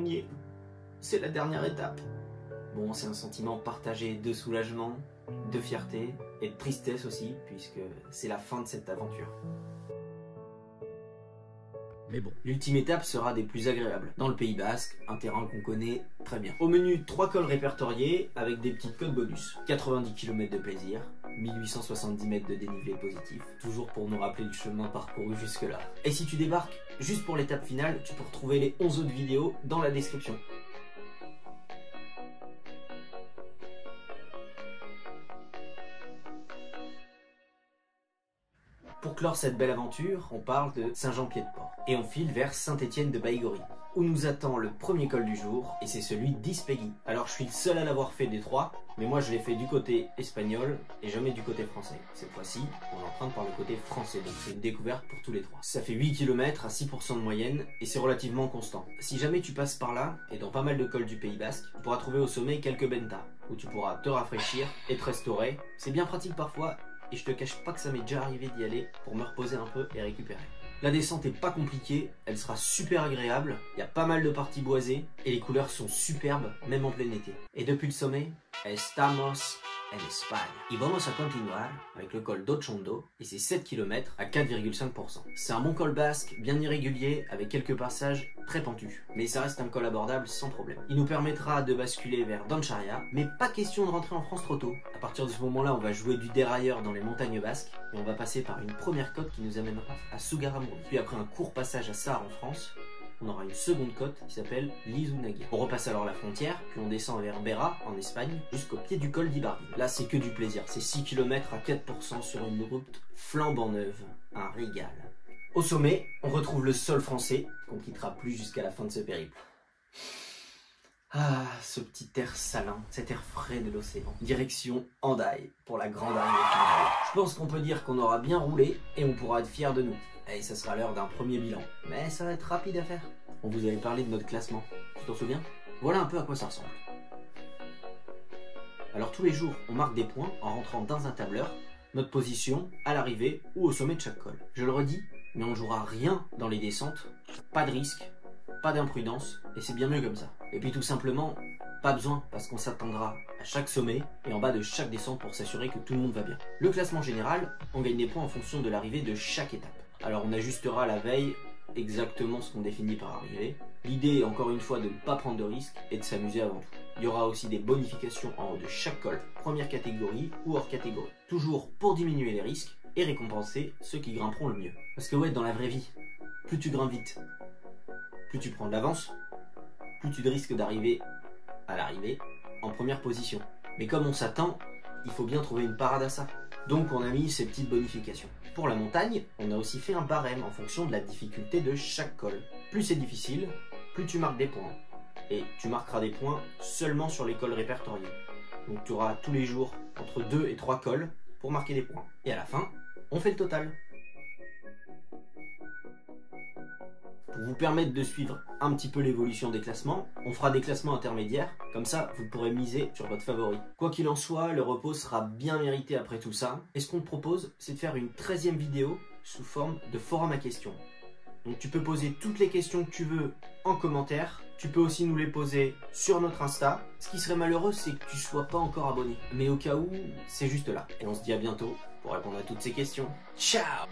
on y est. C'est la dernière étape. Bon, c'est un sentiment partagé de soulagement, de fierté et de tristesse aussi, puisque c'est la fin de cette aventure. Mais bon, l'ultime étape sera des plus agréables. Dans le Pays Basque, un terrain qu'on connaît très bien. Au menu, 3 cols répertoriés avec des petites codes bonus. 90 km de plaisir, 1870 mètres de dénivelé positif, toujours pour nous rappeler le chemin parcouru jusque-là. Et si tu débarques juste pour l'étape finale, tu peux retrouver les 11 autres vidéos dans la description. Pour clore cette belle aventure, on parle de Saint-Jean-Pied-de-Port. Et on file vers Saint-Étienne-de-Baïgorry, où nous attend le premier col du jour, et c'est celui d'Ispegui. Alors je suis le seul à l'avoir fait des trois, mais moi je l'ai fait du côté espagnol et jamais du côté français. Cette fois-ci, on emprunte par le côté français, donc c'est une découverte pour tous les trois. Ça fait 8 km à 6% de moyenne, et c'est relativement constant. Si jamais tu passes par là, et dans pas mal de cols du Pays Basque, tu pourras trouver au sommet quelques bentas, où tu pourras te rafraîchir et te restaurer. C'est bien pratique parfois, et je te cache pas que ça m'est déjà arrivé d'y aller pour me reposer un peu et récupérer. La descente est pas compliquée, elle sera super agréable, il y a pas mal de parties boisées et les couleurs sont superbes même en plein été. Et depuis le sommet, estamos en Espagne. Y vamos a continuar avec le col d'Ochondo et ses 7 km à 4,5%. C'est un bon col basque, bien irrégulier, avec quelques passages très pentus. Mais ça reste un col abordable sans problème. Il nous permettra de basculer vers Doncharia, mais pas question de rentrer en France trop tôt. À partir de ce moment-là, on va jouer du dérailleur dans les montagnes basques et on va passer par une première côte qui nous amènera à Sugarramurdi. Puis après un court passage à Sarre en France, on aura une seconde côte qui s'appelle l'Izunagia. On repasse alors la frontière, puis on descend vers Beira, en Espagne, jusqu'au pied du col d'Ibardi. Là, c'est que du plaisir. C'est 6 km à 4% sur une route flambant neuve. Un régal. Au sommet, on retrouve le sol français, qu'on quittera plus jusqu'à la fin de ce périple. Ah, ce petit air salin, cet air frais de l'océan. Direction Hendaye, pour la grande arrivée finale. Je pense qu'on peut dire qu'on aura bien roulé, et on pourra être fiers de nous. Et ça sera l'heure d'un premier bilan. Mais ça va être rapide à faire. On vous avait parlé de notre classement. Tu t'en souviens? Voilà un peu à quoi ça ressemble. Alors tous les jours, on marque des points en rentrant dans un tableur, notre position à l'arrivée ou au sommet de chaque col. Je le redis, mais on jouera rien dans les descentes, pas de risque, pas d'imprudence, et c'est bien mieux comme ça. Et puis tout simplement, pas besoin, parce qu'on s'attendra à chaque sommet et en bas de chaque descente pour s'assurer que tout le monde va bien. Le classement général, on gagne des points en fonction de l'arrivée de chaque étape. Alors on ajustera la veille exactement ce qu'on définit par arrivée. L'idée est encore une fois de ne pas prendre de risques et de s'amuser avant tout. Il y aura aussi des bonifications en haut de chaque col, première catégorie ou hors catégorie. Toujours pour diminuer les risques et récompenser ceux qui grimperont le mieux. Parce que ouais, dans la vraie vie, plus tu grimpes vite, plus tu prends de l'avance, plus tu risques d'arriver à l'arrivée en première position. Mais comme on s'attend, il faut bien trouver une parade à ça. Donc on a mis ces petites bonifications. Pour la montagne, on a aussi fait un barème en fonction de la difficulté de chaque col. Plus c'est difficile, plus tu marques des points. Et tu marqueras des points seulement sur les cols répertoriés. Donc tu auras tous les jours entre 2 et 3 cols pour marquer des points. Et à la fin, on fait le total. Pour vous permettre de suivre un petit peu l'évolution des classements, on fera des classements intermédiaires, comme ça vous pourrez miser sur votre favori. Quoi qu'il en soit, le repos sera bien mérité après tout ça, et ce qu'on te propose, c'est de faire une 13e vidéo sous forme de forum à questions. Donc tu peux poser toutes les questions que tu veux en commentaire, tu peux aussi nous les poser sur notre Insta. Ce qui serait malheureux, c'est que tu sois pas encore abonné, mais au cas où, c'est juste là. Et on se dit à bientôt pour répondre à toutes ces questions. Ciao!